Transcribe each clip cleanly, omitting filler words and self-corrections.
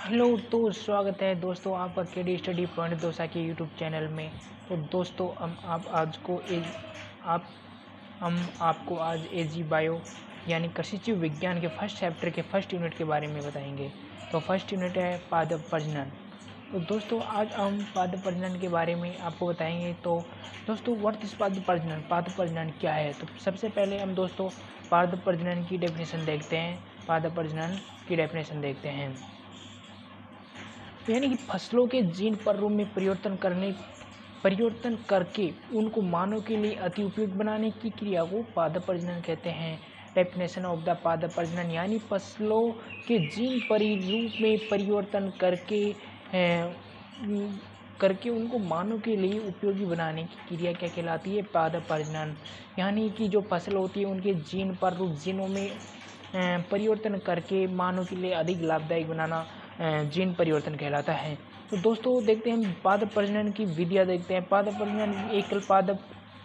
Hello. तो स्वागत है दोस्तों आपका केडी स्टडी पॉइंट दोसा के यूट्यूब चैनल में। तो दोस्तों आप हम आपको आज एजी बायो यानी कृषि जीव विज्ञान के फर्स्ट चैप्टर के फर्स्ट यूनिट के बारे में बताएंगे। तो फर्स्ट यूनिट है पादप प्रजनन। तो दोस्तों आज हम पादप प्रजनन के बारे में आपको बताएंगे। तो दोस्तों व्हाट इज पादप प्रजनन, पादप प्रजनन क्या है। तो सबसे पहले हम दोस्तों पादप प्रजनन की डेफिनेशन देखते हैं। पादप प्रजनन की डेफिनेशन देखते हैं यानी कि फसलों के जीन पर्रों में परिवर्तन करके उनको मानव के लिए अति उपयुक्त बनाने की क्रिया को पादप प्रजनन कहते हैं। डेफिनेशन ऑफ द पादप प्रजनन यानी फसलों के जीन परिरूप में परिवर्तन करके उनको मानव के लिए उपयोगी बनाने की क्रिया क्या कहलाती है, पादप प्रजनन। यानी कि जो फसल होती है उनके जीन पर जीनों में परिवर्तन करके मानव के लिए अधिक लाभदायक बनाना जीन परिवर्तन कहलाता है। तो दोस्तों देखते हैं पादप प्रजनन की विधियाँ देखते हैं। पादप प्रजनन एकल पादप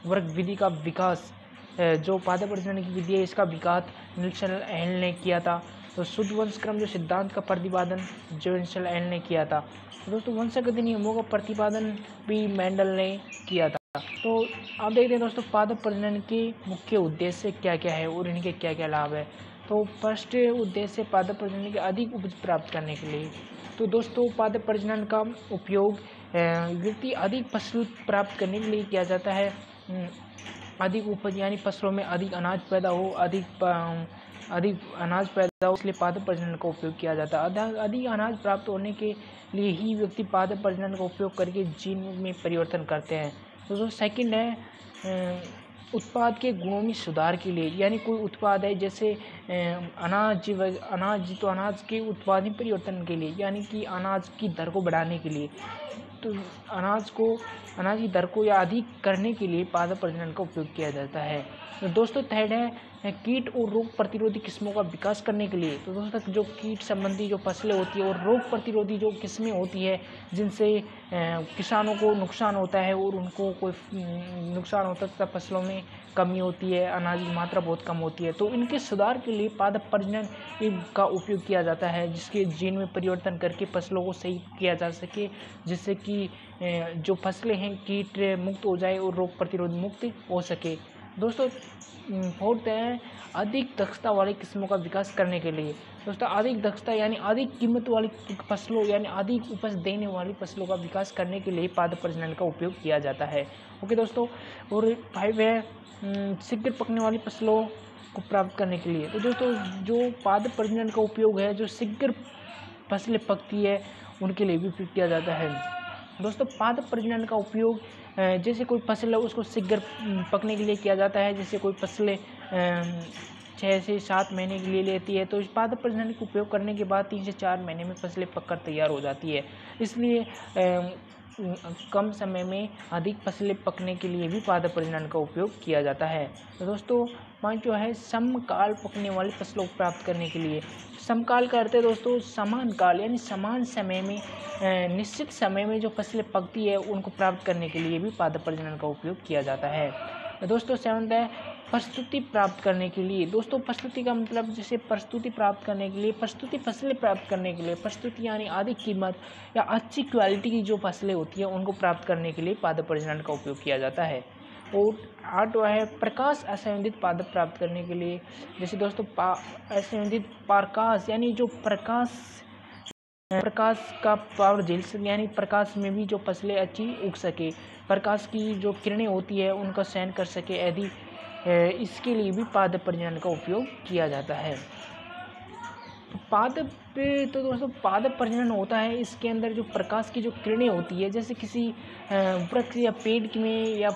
वर्ग विधि का विकास, जो पादप प्रजनन की विधि है इसका विकास निल्सन एहल ने किया था। तो शुद्ध वंशक्रम जो सिद्धांत का प्रतिपादन जो निल्सन एहल ने किया था। तो दोस्तों वंशागत नियमों का प्रतिपादन भी मेंडल ने किया था। तो आप देखते हैं दोस्तों पादप प्रजनन के मुख्य उद्देश्य क्या क्या है और इनके क्या क्या लाभ है। तो फर्स्ट उद्देश्य पादप प्रजनन के अधिक उपज प्राप्त करने के लिए। तो दोस्तों पादप प्रजनन का उपयोग व्यक्ति अधिक फसल प्राप्त करने के लिए किया जाता है। अधिक उपज यानी फसलों में अधिक अनाज पैदा हो, अधिक अनाज पैदा हो, इसलिए पादप प्रजनन का उपयोग किया जाता है। अधिक अनाज प्राप्त होने के लिए ही व्यक्ति पादप प्रजनन का उपयोग करके जीन में परिवर्तन करते हैं। तो जो सेकंड है उत्पाद के गुणों में सुधार के लिए, यानी कोई उत्पाद है जैसे अनाज के उत्पाद में परिवर्तन के लिए, यानी कि अनाज की दर को बढ़ाने के लिए। तो अनाज की दर को या अधिक करने के लिए पादप प्रजनन का उपयोग किया जाता है। तो दोस्तों थर्ड है कीट और रोग प्रतिरोधी किस्मों का विकास करने के लिए। तो दोस्तों जो कीट संबंधी जो फसलें होती है और रोग प्रतिरोधी जो किस्में होती है जिनसे किसानों को नुकसान होता है और उनको कोई नुकसान होता है तथा फसलों में कमी होती है, अनाज की मात्रा बहुत कम होती है, तो इनके सुधार के लिए पादप प्रजनन का उपयोग किया जाता है, जिसके जीन में परिवर्तन करके फसलों को सही किया जा सके, जिससे कि जो फसलें हैं कीट मुक्त हो जाए और रोग प्रतिरोध मुक्त हो सके। दोस्तों फोर्थ है अधिक दक्षता वाली किस्मों का विकास करने के लिए। दोस्तों अधिक दक्षता यानी अधिक कीमत वाली फसलों यानी अधिक उपज देने वाली फसलों का विकास करने के लिए पादप प्रजनन का उपयोग किया जाता है। ओके दोस्तों। और 5 है शीघ्र पकने वाली फसलों को प्राप्त करने के लिए। तो दोस्तों जो पादप प्रजनन का उपयोग है जो शीघ्र फसलें पकती है उनके लिए भी उपयोग किया जाता है। दोस्तों पादप प्रजनन का उपयोग जैसे कोई फसल है उसको शीघ्र पकने के लिए किया जाता है। जैसे कोई फसलें 6 से 7 महीने के लिए लेती है, तो इस पादप प्रजनन का उपयोग करने के बाद 3 से 4 महीने में फसलें पककर तैयार हो जाती है। इसलिए कम समय में अधिक फसलें पकने के लिए भी पादप प्रजनन का उपयोग किया जाता है। तो दोस्तों 5 जो है समकाल पकने वाली फसलों को प्राप्त करने के लिए। समकाल का अर्थ है दोस्तों समान काल, यानी समान समय में निश्चित समय में जो फसलें पकती है उनको प्राप्त करने के लिए भी पादप प्रजनन का उपयोग किया जाता है। दोस्तों 7 है प्रस्तुति प्राप्त करने के लिए। दोस्तों प्रस्तुति का मतलब जैसे प्रस्तुति प्राप्त करने के लिए, प्रस्तुति फसलें प्राप्त करने के लिए, प्रस्तुति यानी अधिक कीमत या अच्छी क्वालिटी की जो फसलें होती है उनको प्राप्त करने के लिए पादप प्रजनन का उपयोग किया जाता है। और 8 है प्रकाश असंवेदित पादप प्राप्त करने के लिए। जैसे दोस्तों असंवेदित प्रकाश यानी जो प्रकाश का पावर झेल सके, यानी प्रकाश में भी जो फसलें अच्छी उग सके, प्रकाश की जो किरणें होती है उनका सहन कर सके, यदि इसके लिए भी पादप प्रजनन का उपयोग किया जाता है। तो दोस्तों पादप प्रजनन होता है, इसके अंदर जो प्रकाश की जो किरणें होती है जैसे किसी वृक्ष या पेड़ में, या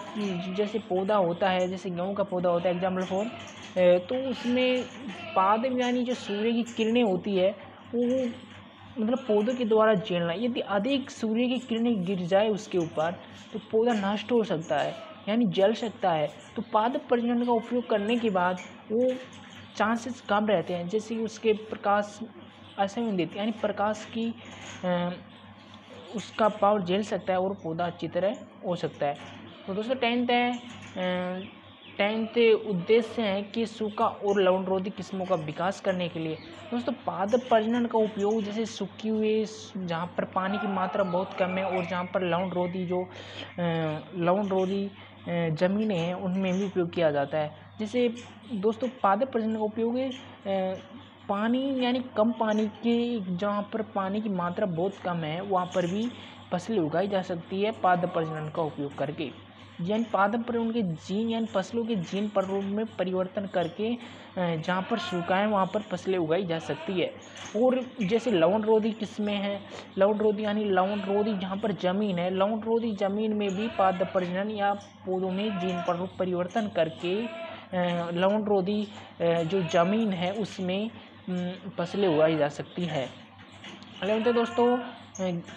जैसे पौधा होता है जैसे गेहूं का पौधा होता है एग्जाम्पल फॉर, तो उसमें पादप यानी जो सूर्य की किरणें होती है वो मतलब पौधों के द्वारा झेलना, यदि अधिक सूर्य की किरणें गिर जाए उसके ऊपर तो पौधा नष्ट हो सकता है यानी जल सकता है। तो पादप प्रजनन का उपयोग करने के बाद वो चांसेस कम रहते हैं, जैसे कि उसके प्रकाश असंवेदित यानी प्रकाश की उसका पावर झेल सकता है और पौधा अच्छी तरह हो सकता है। तो दोस्तों 10th 10th उद्देश्य है कि सूखा और लवणरोधी किस्मों का विकास करने के लिए दोस्तों पादप प्रजनन का उपयोग जैसे सूखे हुए जहाँ पर पानी की मात्रा बहुत कम है और जहाँ पर लवणरोधी ज़मीनें हैं उनमें भी उपयोग किया जाता है। जैसे दोस्तों पादप प्रजनन का उपयोग पानी यानी कम पानी के जहाँ पर पानी की मात्रा बहुत कम है वहाँ पर भी फसलें उगाई जा सकती है पादप प्रजनन का उपयोग करके। यानी पादप प्रजनन के जीन यानी फसलों के जीन प्रारूप में परिवर्तन करके जहाँ पर सूखा है वहाँ पर फसलें उगाई जा सकती है। और जैसे लवणरोधी किस्में हैं, लवणरोधी यानी लवणरोधी जहाँ पर ज़मीन है, लवणरोधी ज़मीन में भी पादप प्रजनन या पौधों में जीन प्रारूप परिवर्तन करके लवणरोधी जो ज़मीन है उसमें फसलें उगाई जा सकती है। अगला दोस्तों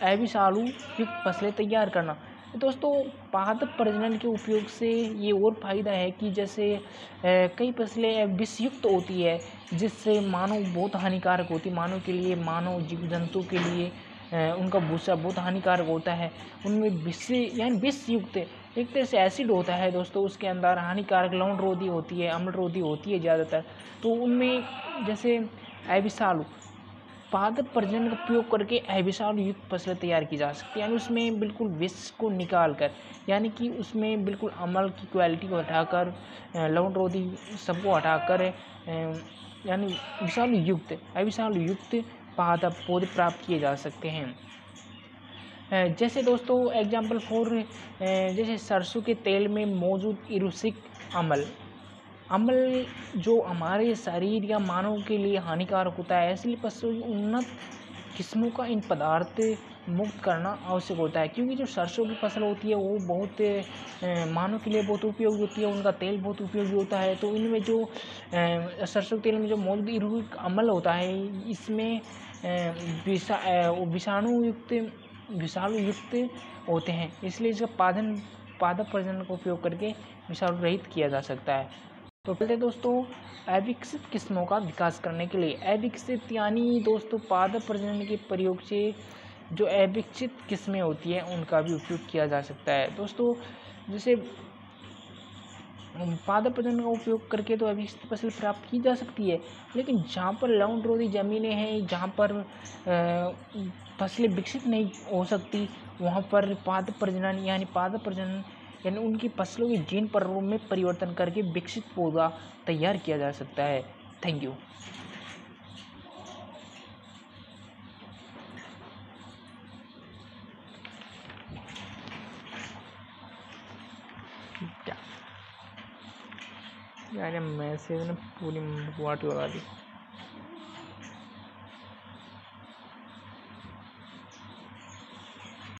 एबिसालु युक्त फसलें तैयार करना। दोस्तों पादप प्रजनन के उपयोग से ये और फायदा है कि जैसे कई फसलें विषयुक्त होती है जिससे मानव बहुत हानिकारक होती है, मानव के लिए, मानव जीव जंतु के लिए उनका भूसा बहुत हानिकारक होता है। उनमें विष यानी विषयुक्त एक तरह से एसिड होता है दोस्तों, उसके अंदर हानिकारक लवणरोधी होती है, अम्लरोधी होती है ज़्यादातर। तो उनमें जैसे एबिसालु पादप प्रजनन का उपयोग करके एबिसालु युक्त फसलें तैयार की जा सकती है। यानी उसमें बिल्कुल विष को निकाल कर, यानी कि उसमें बिल्कुल अम्ल की क्वालिटी को हटाकर, लवणरोधी सबको हटाकर यानी एबिसालु युक्त पादप पौधे प्राप्त किए जा सकते हैं। जैसे दोस्तों एग्जाम्पल फॉर जैसे सरसों के तेल में मौजूद इरुसिक अम्ल जो हमारे शरीर या मानव के लिए हानिकारक होता है, इसलिए पशु उन्नत किस्मों का इन पदार्थ मुक्त करना आवश्यक होता है। क्योंकि जो सरसों की फसल होती है वो बहुत मानव के लिए बहुत उपयोगी होती है, उनका तेल बहुत उपयोगी होता है। तो इनमें जो सरसों के तेल में जो मौजूद इरुविक अम्ल होता है इसमें विषाणु युक्त होते हैं, इसलिए इसका पादप प्रजनन का उपयोग करके विषाणु रहित किया जा सकता है। तो पहले दोस्तों अविकसित किस्मों का विकास करने के लिए, अविकसित यानी दोस्तों पादप प्रजनन के प्रयोग से जो अविकसित किस्में होती हैं उनका भी उपयोग किया जा सकता है। दोस्तों जैसे पादप प्रजनन का उपयोग करके तो अविकसित फसल प्राप्त की जा सकती है, लेकिन जहाँ पर लवणरोधी ज़मीनें हैं, जहाँ पर फसलें विकसित नहीं हो सकती, वहाँ पर पादप प्रजनन यानी उनकी फसलों के जीन प्रारूप में परिवर्तन करके विकसित पौधा तैयार किया जा सकता है। Thank you. यार मैसेज ने पूरी वाट लगा दी।